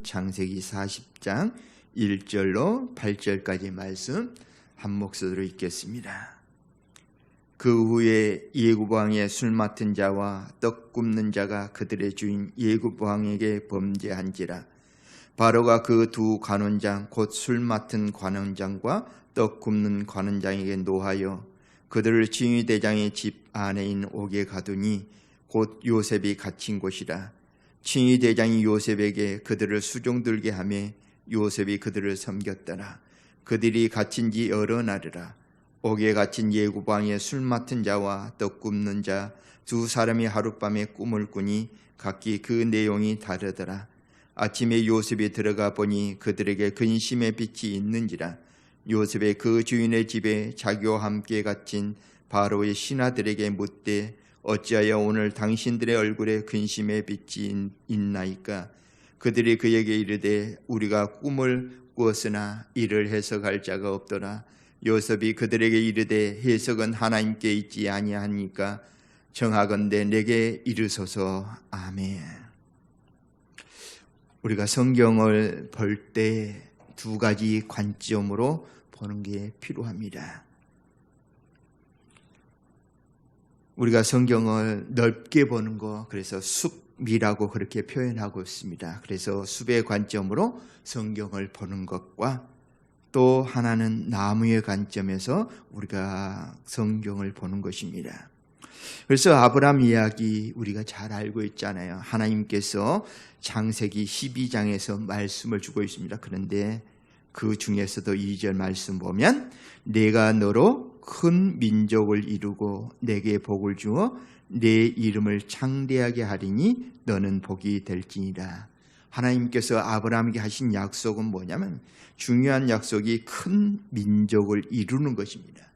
창세기 40장 1절로 8절까지 말씀 한 목소리로 읽겠습니다. 그 후에 예굽 왕의 술 맡은 자와 떡 굽는 자가 그들의 주인 예굽 왕에게 범죄한지라. 바로가 그 두 관원장 곧 술 맡은 관원장과 떡 굽는 관원장에게 노하여 그들을 칭의대장의 집 안에 있는 옥에 가두니 곧 요셉이 갇힌 곳이라. 칭의대장이 요셉에게 그들을 수종들게 하며 요셉이 그들을 섬겼더라. 그들이 갇힌 지 여러 날이라. 옥에 갇힌 예굽 왕의 술 맡은 자와 떡 굽는 자 두 사람이 하룻밤에 꿈을 꾸니 각기 그 내용이 다르더라. 아침에 요셉이 들어가 보니 그들에게 근심의 빛이 있는지라. 요셉의 그 주인의 집에 자기와 함께 갇힌 바로의 신하들에게 묻되 어찌하여 오늘 당신들의 얼굴에 근심의 빛이 있나이까? 그들이 그에게 이르되 우리가 꿈을 꾸었으나 이를 해석할 자가 없더라. 요셉이 그들에게 이르되 해석은 하나님께 있지 아니하니까 정하건대 내게 이르소서. 아멘. 우리가 성경을 볼 때 두 가지 관점으로 보는 게 필요합니다. 우리가 성경을 넓게 보는 거, 그래서 숲이라고 그렇게 표현하고 있습니다. 그래서 숲의 관점으로 성경을 보는 것과 또 하나는 나무의 관점에서 우리가 성경을 보는 것입니다. 그래서 아브라함 이야기 우리가 잘 알고 있잖아요. 하나님께서 창세기 12장에서 말씀을 주고 있습니다. 그런데 그 중에서도 2절 말씀 보면 내가 너로 큰 민족을 이루고 내게 복을 주어 내 이름을 창대하게 하리니 너는 복이 될지니라. 하나님께서 아브라함에게 하신 약속은 뭐냐면 중요한 약속이 큰 민족을 이루는 것입니다.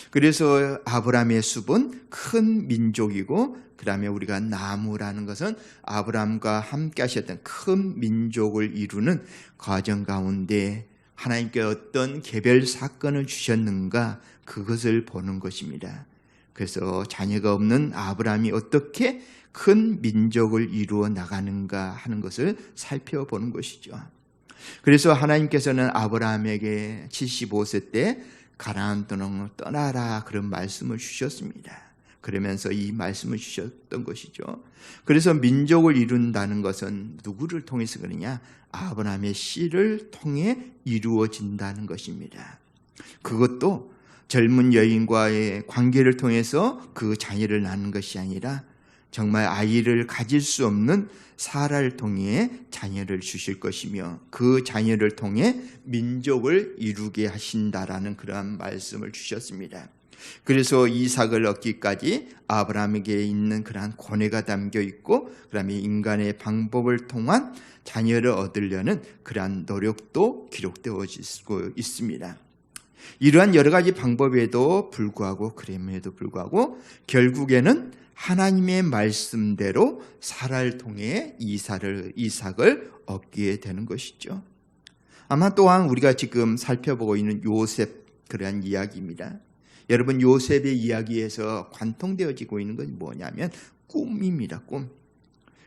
그래서 아브라함의 숲은 큰 민족이고 그 다음에 우리가 나무라는 것은 아브라함과 함께 하셨던 큰 민족을 이루는 과정 가운데 하나님께 어떤 개별 사건을 주셨는가 그것을 보는 것입니다. 그래서 자녀가 없는 아브라함이 어떻게 큰 민족을 이루어 나가는가 하는 것을 살펴보는 것이죠. 그래서 하나님께서는 아브라함에게 75세 때 가나안 땅을 떠나라 그런 말씀을 주셨습니다. 그러면서 이 말씀을 주셨던 것이죠. 그래서 민족을 이룬다는 것은 누구를 통해서 그러냐? 아브라함의 씨를 통해 이루어진다는 것입니다. 그것도 젊은 여인과의 관계를 통해서 그 자녀를 낳는 것이 아니라 정말 아이를 가질 수 없는 사라를 통해 자녀를 주실 것이며 그 자녀를 통해 민족을 이루게 하신다라는 그러한 말씀을 주셨습니다. 그래서 이삭을 얻기까지 아브라함에게 있는 그러한 고뇌가 담겨 있고 그다음에 인간의 방법을 통한 자녀를 얻으려는 그러한 노력도 기록되어 있습니다. 이러한 여러 가지 방법에도 불구하고 그럼에도 불구하고 결국에는 하나님의 말씀대로 사라를 통해 이삭을 얻게 되는 것이죠. 아마 또한 우리가 지금 살펴보고 있는 요셉 그러한 이야기입니다. 여러분 요셉의 이야기에서 관통되어지고 있는 건 뭐냐면 꿈입니다. 꿈.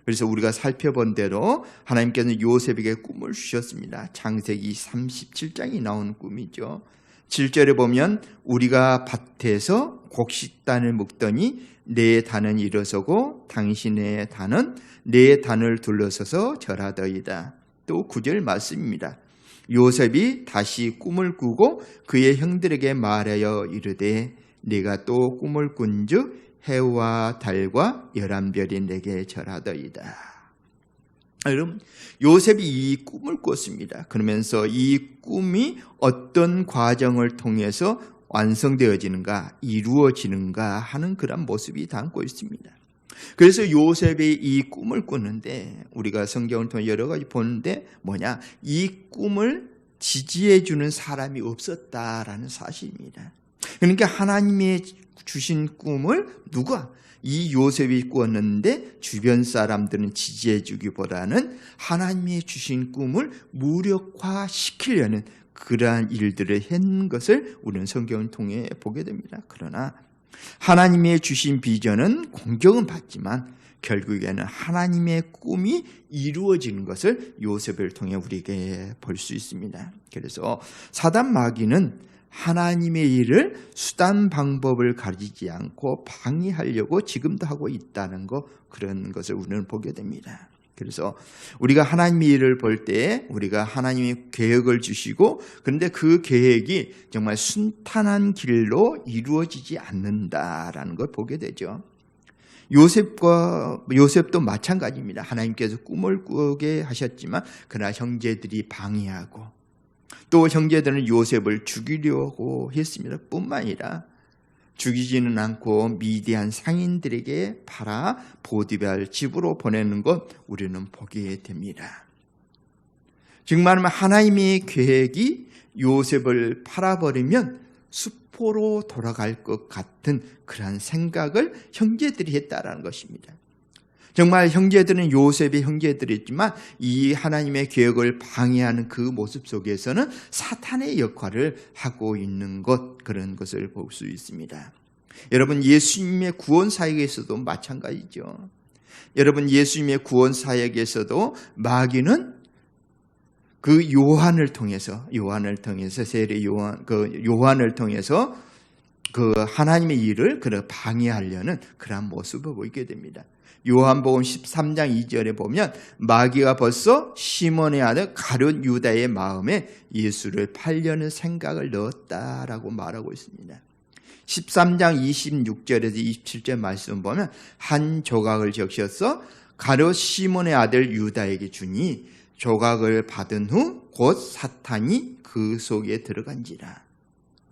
그래서 우리가 살펴본 대로 하나님께서는 요셉에게 꿈을 주셨습니다. 창세기 37장이 나오는 꿈이죠. 7절에 보면 우리가 밭에서 곡식단을 묶더니 내 단은 일어서고 당신의 단은 내 단을 둘러서서 절하더이다. 또 9절 말씀입니다. 요셉이 다시 꿈을 꾸고 그의 형들에게 말하여 이르되 내가 또 꿈을 꾼즉 해와 달과 11별이 내게 절하더이다. 여러분 요셉이 이 꿈을 꿨습니다. 그러면서 이 꿈이 어떤 과정을 통해서 완성되어지는가 이루어지는가 하는 그런 모습이 담고 있습니다. 그래서 요셉이 이 꿈을 꾸는데 우리가 성경을 통해 여러 가지 보는데 뭐냐 이 꿈을 지지해 주는 사람이 없었다라는 사실입니다. 그러니까 하나님의 주신 꿈을 누가 이 요셉이 꾸었는데 주변 사람들은 지지해 주기보다는 하나님의 주신 꿈을 무력화시키려는 그러한 일들을 한 것을 우리는 성경을 통해 보게 됩니다. 그러나 하나님의 주신 비전은 공격은 받지만 결국에는 하나님의 꿈이 이루어지는 것을 요셉을 통해 우리에게 볼 수 있습니다. 그래서 사단 마귀는 하나님의 일을 수단 방법을 가리지 않고 방해하려고 지금도 하고 있다는 것, 그런 것을 우리는 보게 됩니다. 그래서 우리가 하나님의 일을 볼 때 우리가 하나님의 계획을 주시고, 그런데 그 계획이 정말 순탄한 길로 이루어지지 않는다라는 걸 보게 되죠. 요셉도 마찬가지입니다. 하나님께서 꿈을 꾸게 하셨지만 그러나 형제들이 방해하고, 또 형제들은 요셉을 죽이려고 했습니다. 뿐만 아니라 죽이지는 않고 미디안 상인들에게 팔아 보디발 집으로 보내는 것 우리는 보게 됩니다. 즉 말하면 하나님의 계획이 요셉을 팔아버리면 수포로 돌아갈 것 같은 그런 생각을 형제들이 했다라는 것입니다. 정말 형제들은 요셉의 형제들이지만 이 하나님의 계획을 방해하는 그 모습 속에서는 사탄의 역할을 하고 있는 것, 그런 것을 볼 수 있습니다. 여러분, 예수님의 구원 사역에서도 마찬가지죠. 여러분, 예수님의 구원 사역에서도 마귀는 그 요한을 통해서 세례 요한을 통해서 그 하나님의 일을 방해하려는 그런 모습을 보이게 됩니다. 요한복음 13장 2절에 보면 마귀가 벌써 시몬의 아들 가룟 유다의 마음에 예수를 팔려는 생각을 넣었다라고 말하고 있습니다. 13장 26절에서 27절 말씀 보면 한 조각을 적셔서 가룟 시몬의 아들 유다에게 주니 조각을 받은 후 곧 사탄이 그 속에 들어간지라.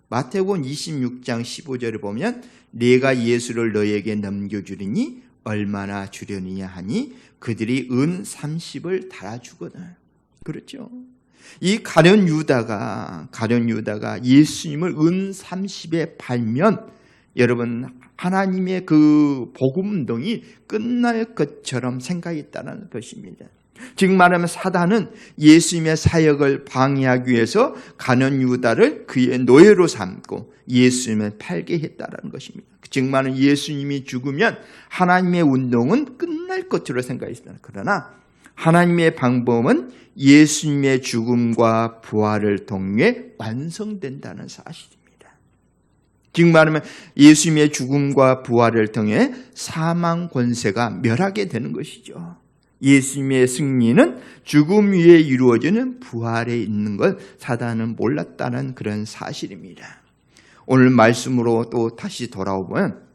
마태복음 26장 15절에 보면 내가 예수를 너에게 넘겨주리니 얼마나 주려니냐 하니 그들이 은 30을 달아주거든. 그렇죠. 이 가룟 유다가 예수님을 은 30에 팔면 여러분, 하나님의 그 복음 운동이 끝날 것처럼 생각했다는 것입니다. 즉 말하면 사단은 예수님의 사역을 방해하기 위해서 가룟 유다를 그의 노예로 삼고 예수님을 팔게 했다는 것입니다. 즉 말하면 예수님이 죽으면 하나님의 운동은 끝날 것으로 생각했습니다. 그러나 하나님의 방법은 예수님의 죽음과 부활을 통해 완성된다는 사실입니다. 즉 말하면 예수님의 죽음과 부활을 통해 사망 권세가 멸하게 되는 것이죠. 예수님의 승리는 죽음 위에 이루어지는 부활에 있는 걸 사단은 몰랐다는 그런 사실입니다. 오늘 말씀으로 또 다시 돌아오면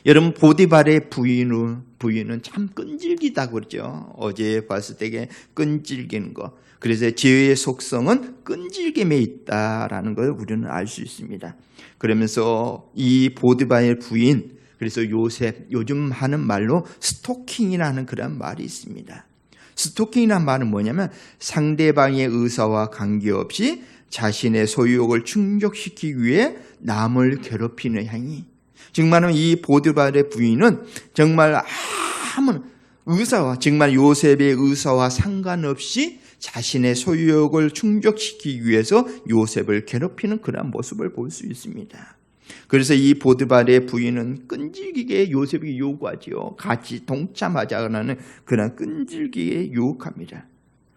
여러분, 보디발의 부인은 참 끈질기다 그러죠. 어제 봤을 때 끈질기는 거. 그래서 죄의 속성은 끈질김에 있다라는 걸 우리는 알 수 있습니다. 그러면서 이 보디발의 부인, 그래서 요셉, 요즘 하는 말로 스토킹이라는 그런 말이 있습니다. 스토킹이라는 말은 뭐냐면 상대방의 의사와 관계없이 자신의 소유욕을 충족시키기 위해 남을 괴롭히는 행위. 즉 말하면 이 보디발의 부인은 정말 아무 의사와, 정말 요셉의 의사와 상관없이 자신의 소유욕을 충족시키기 위해서 요셉을 괴롭히는 그런 모습을 볼 수 있습니다. 그래서 이 보디발의 부인은 끈질기게 요셉에게 요구하지요. 같이 동참하자는 그런 끈질기게 유혹합니다.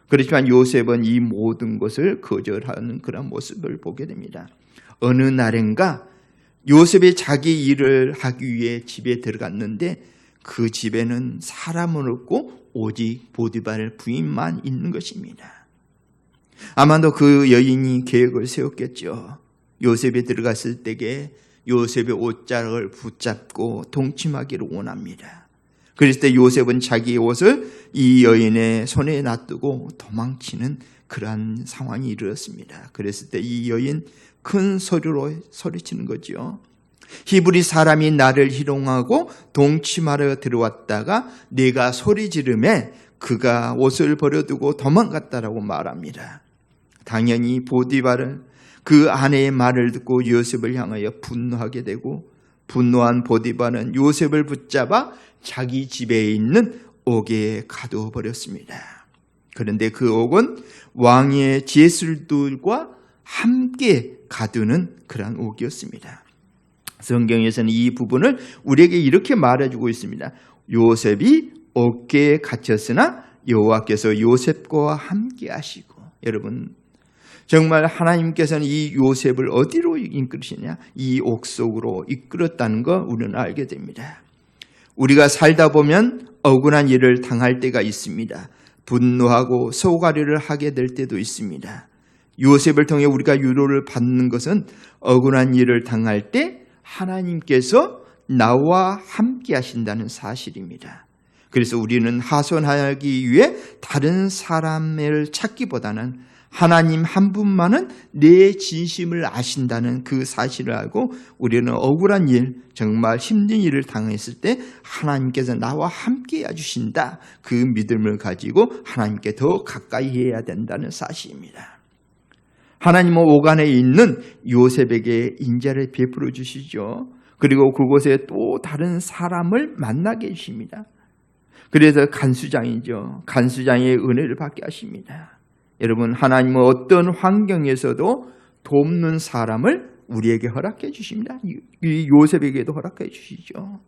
그렇지만 요셉은 이 모든 것을 거절하는 그런 모습을 보게 됩니다. 어느 날인가 요셉이 자기 일을 하기 위해 집에 들어갔는데 그 집에는 사람은 없고 오직 보디발 부인만 있는 것입니다. 아마도 그 여인이 계획을 세웠겠죠. 요셉이 들어갔을 때에 요셉의 옷자락을 붙잡고 동침하기를 원합니다. 그랬을 때 요셉은 자기의 옷을 이 여인의 손에 놔두고 도망치는 그러한 상황이 이르렀습니다. 그랬을 때 이 여인 큰 소리로 소리치는 거죠. 히브리 사람이 나를 희롱하고 동침하러 들어왔다가 내가 소리 지르매 그가 옷을 버려두고 도망갔다라고 말합니다. 당연히 보디발은 그 아내의 말을 듣고 요셉을 향하여 분노하게 되고, 분노한 보디발은 요셉을 붙잡아 자기 집에 있는 옥에 가두어 버렸습니다. 그런데 그 옥은 왕의 제술들과 함께 가두는 그런 옥이었습니다. 성경에서는 이 부분을 우리에게 이렇게 말해주고 있습니다. 요셉이 어깨에 갇혔으나 여호와께서 요셉과 함께 하시고. 여러분, 정말 하나님께서는 이 요셉을 어디로 이끌으시냐? 이 옥속으로 이끌었다는 거 우리는 알게 됩니다. 우리가 살다 보면 억울한 일을 당할 때가 있습니다. 분노하고 소가리를 하게 될 때도 있습니다. 요셉을 통해 우리가 위로를 받는 것은 억울한 일을 당할 때 하나님께서 나와 함께 하신다는 사실입니다. 그래서 우리는 하소연하기 위해 다른 사람을 찾기보다는 하나님 한 분만은 내 진심을 아신다는 그 사실을 알고 우리는 억울한 일, 정말 힘든 일을 당했을 때 하나님께서 나와 함께 해주신다. 그 믿음을 가지고 하나님께 더 가까이 해야 된다는 사실입니다. 하나님은 오간에 있는 요셉에게 인자를 베풀어 주시죠. 그리고 그곳에 또 다른 사람을 만나게 해주십니다. 그래서 간수장이죠. 간수장의 은혜를 받게 하십니다. 여러분, 하나님은 어떤 환경에서도 돕는 사람을 우리에게 허락해 주십니다. 이 요셉에게도 허락해 주시죠.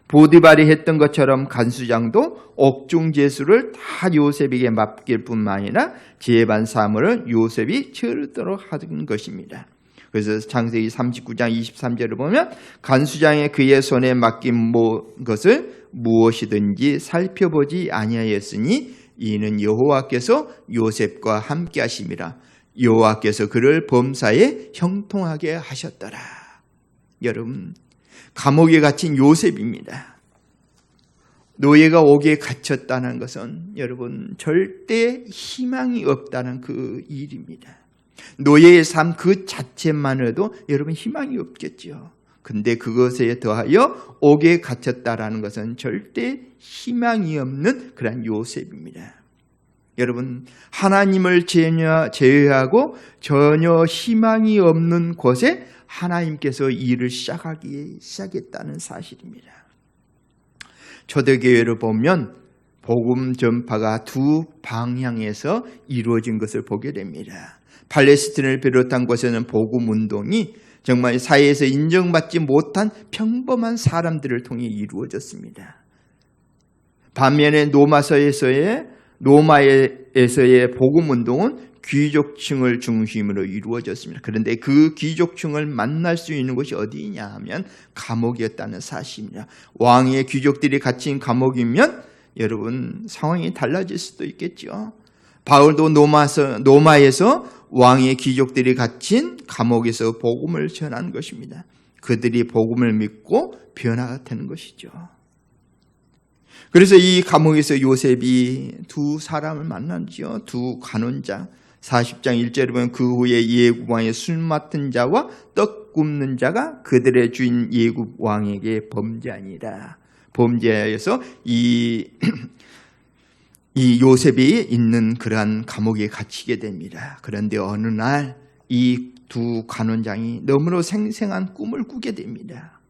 보디발이 했던 것처럼 간수장도 옥중제수를 다 요셉에게 맡길 뿐만 아니라 재반 사물을 요셉이 치르도록 하는 것입니다. 그래서 창세기 39장 23절을 보면 간수장이 그의 손에 맡긴 것을 무엇이든지 살펴보지 아니하였으니 이는 여호와께서 요셉과 함께 하심이라. 여호와께서 그를 범사에 형통하게 하셨더라. 여러분, 감옥에 갇힌 요셉입니다. 노예가 옥에 갇혔다는 것은 여러분 절대 희망이 없다는 그 일입니다. 노예의 삶 그 자체만으로도 여러분 희망이 없겠죠. 근데 그것에 더하여 옥에 갇혔다라는 것은 절대 희망이 없는 그런 요셉입니다. 여러분, 하나님을 제외하고 전혀 희망이 없는 곳에 하나님께서 일을 시작했다는 사실입니다. 초대교회를 보면 복음 전파가 두 방향에서 이루어진 것을 보게 됩니다. 팔레스틴을 비롯한 곳에는 복음 운동이 정말 사회에서 인정받지 못한 평범한 사람들을 통해 이루어졌습니다. 반면에 로마에서의 복음 운동은 귀족층을 중심으로 이루어졌습니다. 그런데 그 귀족층을 만날 수 있는 곳이 어디냐 하면 감옥이었다는 사실입니다. 왕의 귀족들이 갇힌 감옥이면 여러분 상황이 달라질 수도 있겠죠. 바울도 로마에서 왕의 귀족들이 갇힌 감옥에서 복음을 전하는 것입니다. 그들이 복음을 믿고 변화가 되는 것이죠. 그래서 이 감옥에서 요셉이 두 사람을 만나죠. 두 간원장. 40장 1절에 보면 그 후에 예굽왕의 술 맡은 자와 떡 굽는 자가 그들의 주인 예굽왕에게 범죄하니라. 범죄하여서 이 요셉이 있는 그러한 감옥에 갇히게 됩니다. 그런데 어느 날 이 두 간원장이 너무나 생생한 꿈을 꾸게 됩니다.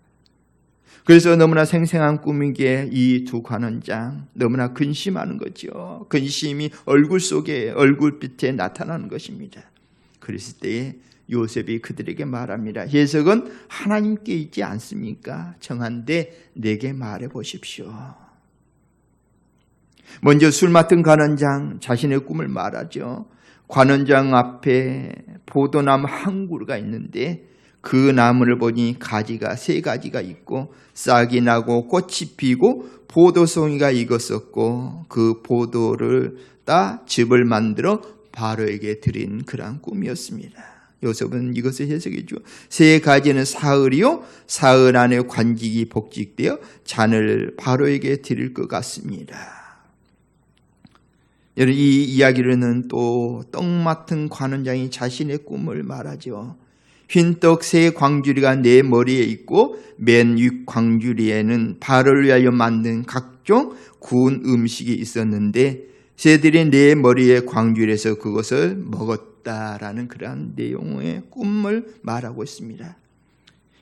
그래서 너무나 생생한 꿈이기에 이 두 간원장 너무나 근심하는 거죠. 근심이 얼굴빛에 나타나는 것입니다. 그랬을 때에 요셉이 그들에게 말합니다. 해석은 하나님께 있지 않습니까? 정한데 내게 말해 보십시오. 먼저 술 맡은 간원장 자신의 꿈을 말하죠. 관원장 앞에 포도나무 한 그루가 있는데 그 나무를 보니 가지가 3가지가 있고 싹이 나고 꽃이 피고 포도송이가 익었었고 그 포도를 따 즙을 만들어 바로에게 드린 그러한 꿈이었습니다. 요셉은 이것을 해석해줘. 3가지는 사흘이요 사흘 안에 관직이 복직되어 잔을 바로에게 드릴 것 같습니다. 여러분, 이 이야기로는 또 떡 맡은 관원장이 자신의 꿈을 말하죠. 흰떡 3광주리가 내 머리에 있고 맨 윗 광주리에는 바로를 위하여 만든 각종 구운 음식이 있었는데 새들이 내 머리에 광주리에서 그것을 먹었다라는 그러한 내용의 꿈을 말하고 있습니다.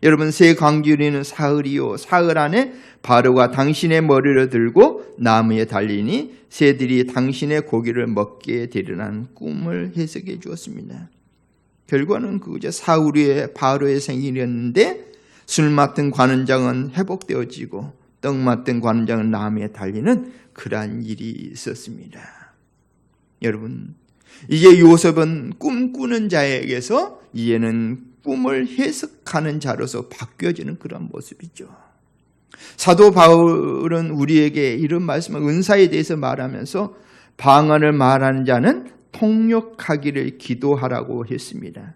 여러분, 3광주리는 사흘이요 사흘 안에 바로가 당신의 머리를 들고 나무에 달리니 새들이 당신의 고기를 먹게 되리라는 꿈을 해석해 주었습니다. 결과는 그저 사흘 후에 바로의 생일이었는데 술 맡은 관원장은 회복되어지고 떡 맞던 관장은 나무에 달리는 그러한 일이 있었습니다. 여러분, 이제 요셉은 꿈꾸는 자에게서 이제는 꿈을 해석하는 자로서 바뀌어지는 그런 모습이죠. 사도 바울은 우리에게 이런 말씀을 은사에 대해서 말하면서 방언을 말하는 자는 통역하기를 기도하라고 했습니다.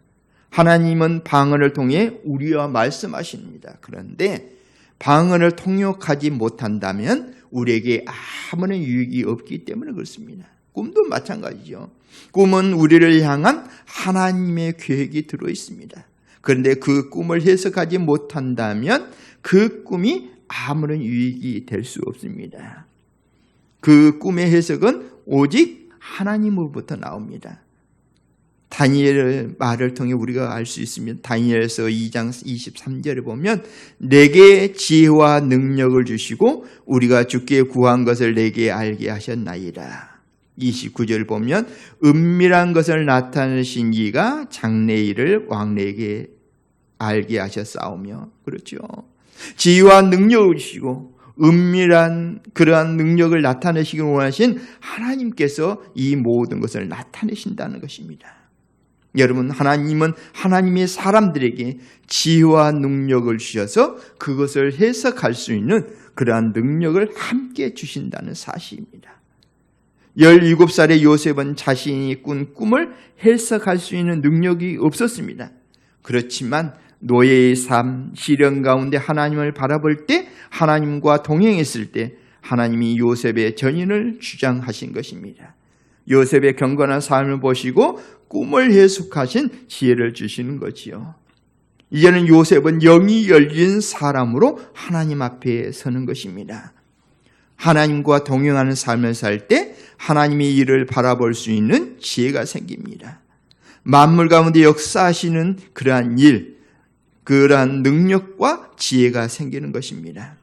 하나님은 방언을 통해 우리와 말씀하십니다. 그런데 방언을 통역하지 못한다면 우리에게 아무런 유익이 없기 때문에 그렇습니다. 꿈도 마찬가지죠. 꿈은 우리를 향한 하나님의 계획이 들어 있습니다. 그런데 그 꿈을 해석하지 못한다면 그 꿈이 아무런 유익이 될 수 없습니다. 그 꿈의 해석은 오직 하나님으로부터 나옵니다. 다니엘의 말을 통해 우리가 알 수 있습니다. 다니엘서 2장 23절에 보면 내게 지혜와 능력을 주시고 우리가 주께 구한 것을 내게 알게 하셨나이다. 29절을 보면 은밀한 것을 나타내신 이가 장래일을 왕에게 알게 하셨사오며, 그렇죠. 지혜와 능력을 주시고 은밀한 그러한 능력을 나타내시길 원하신 하나님께서 이 모든 것을 나타내신다는 것입니다. 여러분, 하나님은 하나님의 사람들에게 지혜와 능력을 주셔서 그것을 해석할 수 있는 그러한 능력을 함께 주신다는 사실입니다. 17살의 요셉은 자신이 꾼 꿈을 해석할 수 있는 능력이 없었습니다. 그렇지만 노예의 삶, 시련 가운데 하나님을 바라볼 때, 하나님과 동행했을 때 하나님이 요셉의 전인을 주장하신 것입니다. 요셉의 경건한 삶을 보시고 꿈을 해석하신 지혜를 주시는 거지요. 이제는 요셉은 영이 열린 사람으로 하나님 앞에 서는 것입니다. 하나님과 동행하는 삶을 살 때 하나님의 일을 바라볼 수 있는 지혜가 생깁니다. 만물 가운데 역사하시는 그러한 일, 그러한 능력과 지혜가 생기는 것입니다.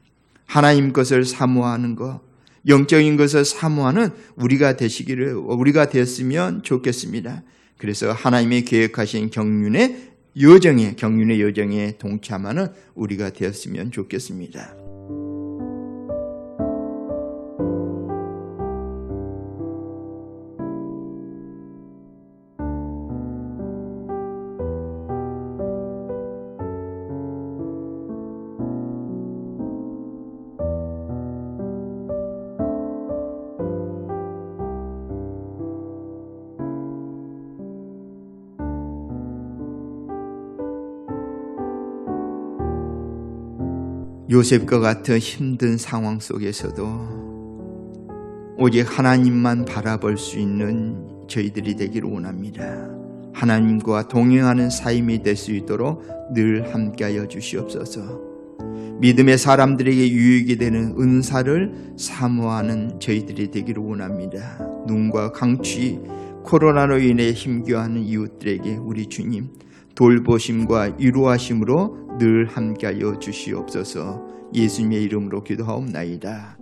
하나님 것을 사모하는 것, 영적인 것을 사모하는 우리가 되었으면 좋겠습니다. 그래서 하나님의 계획하신 경륜의 여정에 동참하는 우리가 되었으면 좋겠습니다. 요셉과 같은 힘든 상황 속에서도 오직 하나님만 바라볼 수 있는 저희들이 되기를 원합니다. 하나님과 동행하는 삶이 될 수 있도록 늘 함께하여 주시옵소서. 믿음의 사람들에게 유익이 되는 은사를 사모하는 저희들이 되기를 원합니다. 눈과 강취, 코로나로 인해 힘겨워하는 이웃들에게 우리 주님 돌보심과 위로하심으로 늘 함께하여 주시옵소서. 예수님의 이름으로 기도하옵나이다.